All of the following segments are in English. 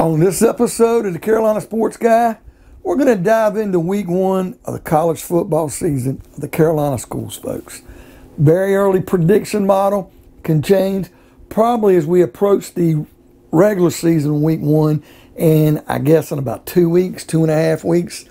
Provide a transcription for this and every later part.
On this episode of the Carolina Sports Guy, we're going to dive into week one of the college football season of the Carolina schools, folks. Very early prediction model can change probably as we approach the regular season week one, and I guess in about 2 weeks, 2.5 weeks.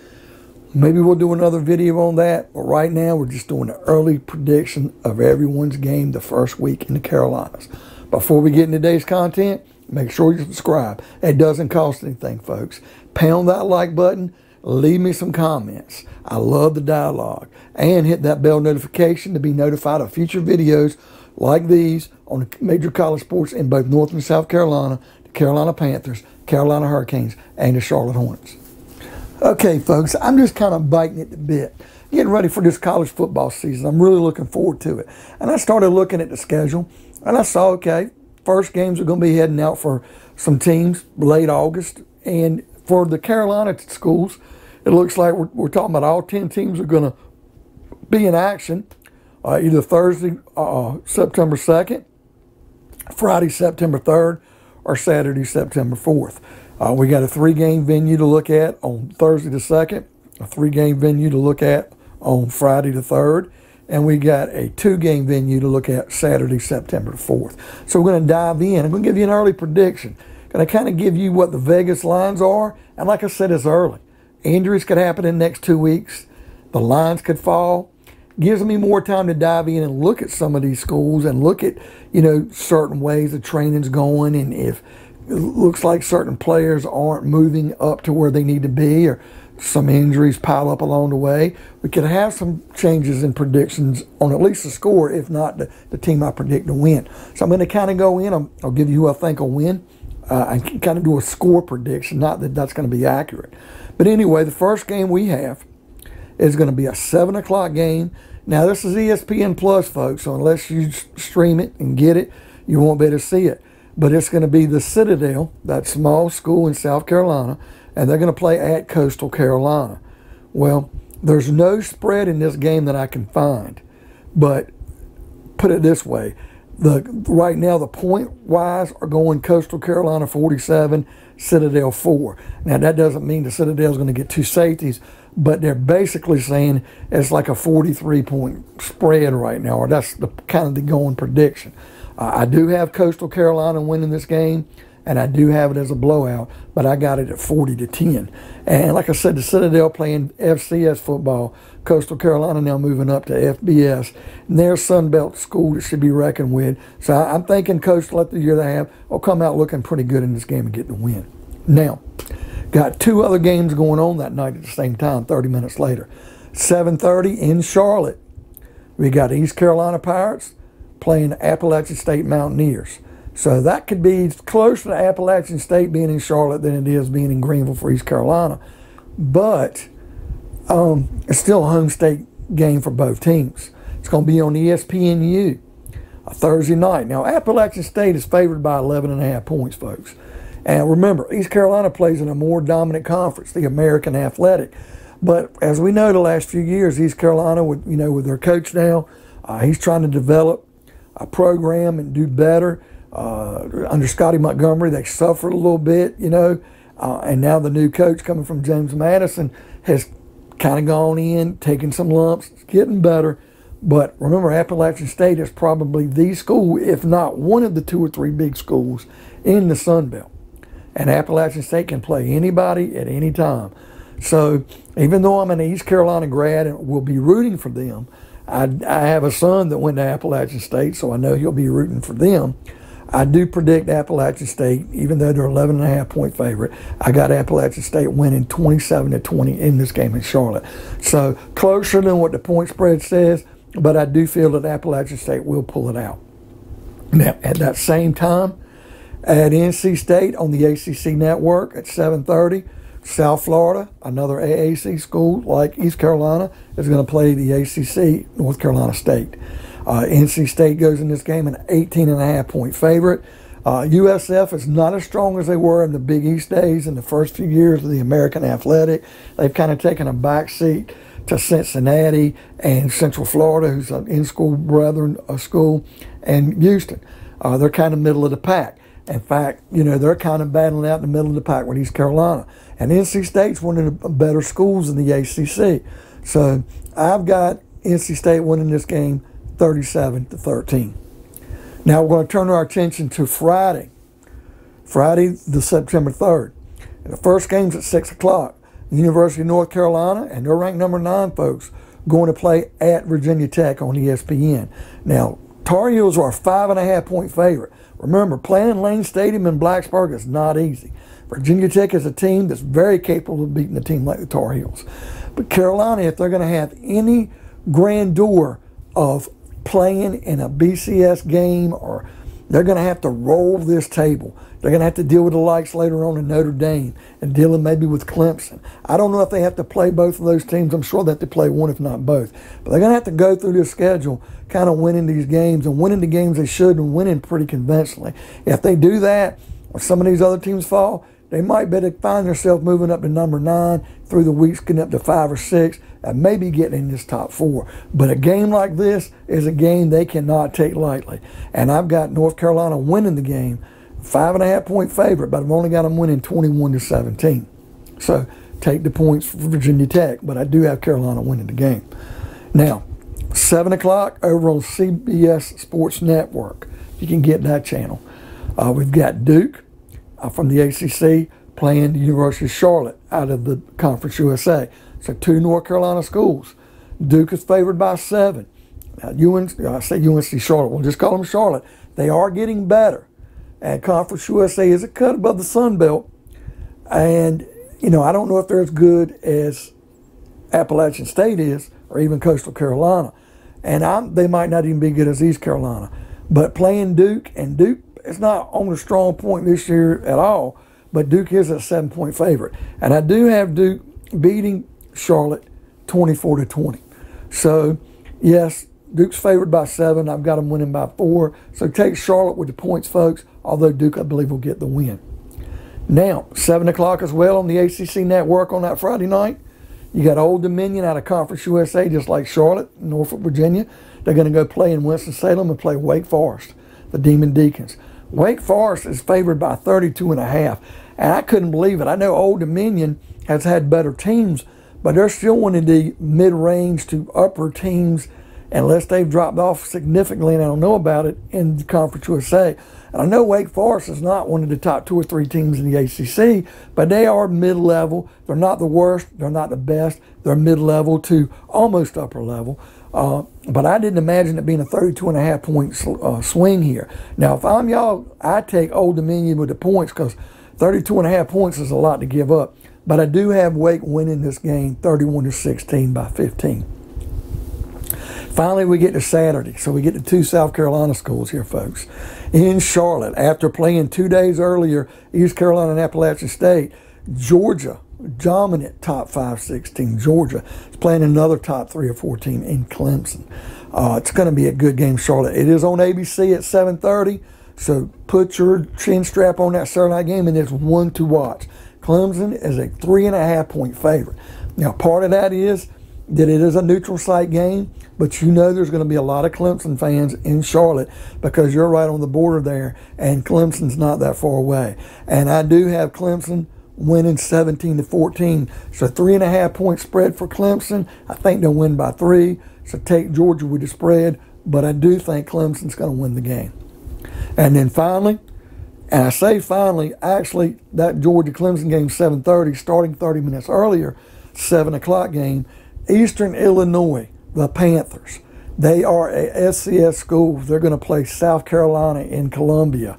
Maybe we'll do another video on that, but right now we're just doing an early prediction of everyone's game the first week in the Carolinas. Before we get into today's content, make sure you subscribe. It doesn't cost anything, folks. Pound that like button. Leave me some comments. I love the dialogue. And hit that bell notification to be notified of future videos like these on the major college sports in both North and South Carolina, the Carolina Panthers, Carolina Hurricanes, and the Charlotte Hornets. Okay, folks, I'm just kind of biting at the bit, getting ready for this college football season. I'm really looking forward to it. And I started looking at the schedule, and I saw, okay, first games are going to be heading out for some teams late August. And for the Carolina schools, it looks like we're talking about all 10 teams are going to be in action either Thursday, September 2nd, Friday, September 3rd, or Saturday, September 4th. We got a 3-game venue to look at on Thursday the 2nd, a 3-game venue to look at on Friday the 3rd, and we got a 2-game venue to look at Saturday, September 4th. So we're going to dive in. I'm going to give you an early prediction. Going to kind of give you what the Vegas lines are. And like I said, it's early. Injuries could happen in the next 2 weeks. The lines could fall. Gives me more time to dive in and look at some of these schools and look at, certain ways the training's going, and if it looks like certain players aren't moving up to where they need to be, or some injuries pile up along the way, we could have some changes in predictions on at least the score, if not the team I predict to win. So I'm going to kind of go in. I'll give you who I think will win. And kind of do a score prediction, not that that's going to be accurate. But anyway, the first game we have is going to be a 7 o'clock game. Now, this is ESPN Plus, folks, so unless you stream it and get it, you won't be able to see it. But it's going to be the Citadel, that small school in South Carolina, and they're going to play at Coastal Carolina. Well, there's no spread in this game that I can find. But put it this way, right now the point-wise are going Coastal Carolina 47, Citadel 4. Now, that doesn't mean the Citadel's going to get 2 safeties, but they're basically saying it's like a 43-point spread right now, or that's the kind of the going prediction. I do have Coastal Carolina winning this game, and I do have it as a blowout, but I got it at 40-10. And like I said, the Citadel playing FCS football, Coastal Carolina now moving up to FBS. And they're a Sun Belt school that should be reckoned with. So I'm thinking Coastal, after the year they have, will come out looking pretty good in this game and get the win. Now, got 2 other games going on that night at the same time, 30 minutes later. 7:30 in Charlotte, we got East Carolina Pirates playing Appalachian State Mountaineers. So that could be closer to Appalachian State being in Charlotte than it is being in Greenville for East Carolina. But it's still a home state game for both teams. It's going to be on ESPNU a Thursday night. Now, Appalachian State is favored by 11.5 points, folks. And remember, East Carolina plays in a more dominant conference, the American Athletic. But as we know, the last few years, East Carolina, with their coach now, he's trying to develop a program and do better. Under Scotty Montgomery, they suffered a little bit, and now the new coach coming from James Madison has kind of gone in, taking some lumps, it's getting better. But remember, Appalachian State is probably the school, if not one of the 2 or 3 big schools in the Sun Belt. And Appalachian State can play anybody at any time. So even though I'm an East Carolina grad and will be rooting for them, I have a son that went to Appalachian State, so I know he'll be rooting for them. I do predict Appalachian State, even though they're 11.5 point favorite. I got Appalachian State winning 27-20 in this game in Charlotte. So closer than what the point spread says, but I do feel that Appalachian State will pull it out. Now, at that same time, at NC State on the ACC network at 7:30, South Florida, another AAC school like East Carolina, is going to play the ACC, North Carolina State. NC State goes in this game an 18.5 point favorite. USF is not as strong as they were in the Big East days in the first few years of the American Athletic. They've kind of taken a backseat to Cincinnati and Central Florida, who's an in-school brethren school, and Houston. They're kind of middle of the pack. In fact, you know, they're kind of battling out in the middle of the pack with East Carolina. And NC State's one of the better schools in the ACC. So I've got NC State winning this game 37-13. Now we're going to turn our attention to Friday, the September 3rd. And the first game's at 6 o'clock. University of North Carolina, and they're ranked number 9, folks, going to play at Virginia Tech on ESPN. Now, Tar Heels are a 5.5-point favorite. Remember, playing Lane Stadium in Blacksburg is not easy. Virginia Tech is a team that's very capable of beating a team like the Tar Heels. But Carolina, if they're going to have any grandeur of playing in a BCS game, or they're going to have to roll this table. They're going to have to deal with the likes later on in Notre Dame and dealing maybe with Clemson. I don't know if they have to play both of those teams. I'm sure they have to play one, if not both. But they're going to have to go through this schedule, kind of winning these games and winning the games they should and winning pretty conventionally. If they do that, or some of these other teams fall, they might better find themselves moving up to number 9 through the weeks, getting up to 5 or 6, and maybe getting in this top 4. But a game like this is a game they cannot take lightly. And I've got North Carolina winning the game, 5.5-point favorite, but I've only got them winning 21-17. So take the points for Virginia Tech, but I do have Carolina winning the game. Now, 7 o'clock over on CBS Sports Network. You can get that channel. We've got Duke from the ACC playing the University of Charlotte out of the Conference USA. So 2 North Carolina schools. Duke is favored by 7. Now, I say UNC Charlotte. We'll just call them Charlotte. They are getting better. And Conference USA is a cut above the Sun Belt. And, you know, I don't know if they're as good as Appalachian State is, or even Coastal Carolina. And they might not even be good as East Carolina. But playing Duke, and Duke is not on a strong point this year at all, but Duke is a 7-point favorite. And I do have Duke beating Charlotte 24-20. So, yes, Duke's favored by 7. I've got them winning by 4. So take Charlotte with the points, folks, although Duke, I believe, will get the win. Now, 7 o'clock as well on the ACC Network on that Friday night. You got Old Dominion out of Conference USA, just like Charlotte, Norfolk, Virginia. They're going to go play in Winston-Salem and play Wake Forest, the Demon Deacons. Wake Forest is favored by 32.5. And I couldn't believe it. I know Old Dominion has had better teams, but they're still one of the mid-range to upper teams, unless they've dropped off significantly, and I don't know about it, in the Conference USA. And I know Wake Forest is not one of the top 2 or 3 teams in the ACC, but they are mid-level. They're not the worst. They're not the best. They're mid-level to almost upper level. But I didn't imagine it being a 32.5-point swing here. Now, if I'm y'all, I take Old Dominion with the points, because 32.5 points is a lot to give up. But I do have Wake winning this game 31-16 by 15. Finally, we get to Saturday. So we get to 2 South Carolina schools here, folks. In Charlotte, after playing 2 days earlier, East Carolina and Appalachian State, Georgia, dominant top 5-6 team, Georgia, is playing another top 3 or 4 team in Clemson. It's going to be a good game, Charlotte. It is on ABC at 7:30, so put your chin strap on that Saturday night game, and it's one to watch. Clemson is a 3.5-point favorite. Now, part of that is that it is a neutral site game, but you know there's going to be a lot of Clemson fans in Charlotte because you're right on the border there, and Clemson's not that far away. And I do have Clemson winning 17-14. So 3.5-point spread for Clemson. I think they'll win by 3. So take Georgia with the spread, but I do think Clemson's going to win the game. And then finally, and I say finally, actually that Georgia-Clemson game 7:30, starting 30 minutes earlier, 7 o'clock game, Eastern Illinois, the Panthers. They are a SCS school. They're going to play South Carolina in Columbia.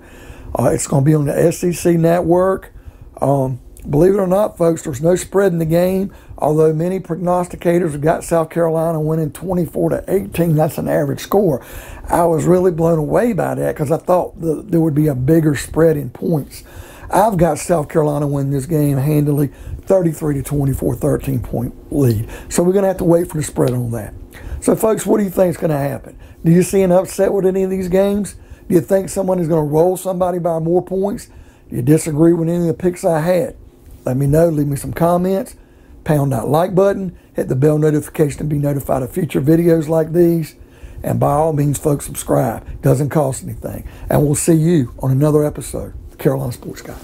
It's going to be on the SEC network. Believe it or not, folks, there's no spread in the game, although many prognosticators have got South Carolina winning 24-18. That's an average score. I was really blown away by that because I thought there would be a bigger spread in points. I've got South Carolina winning this game handily, 33-24, 13-point lead. So we're going to have to wait for the spread on that. So, folks, what do you think is going to happen? Do you see an upset with any of these games? Do you think someone is going to roll somebody by more points? Do you disagree with any of the picks I had? Let me know. Leave me some comments. Pound that like button. Hit the bell notification to be notified of future videos like these. And by all means, folks, subscribe. Doesn't cost anything. And we'll see you on another episode of Carolina Sports Guy.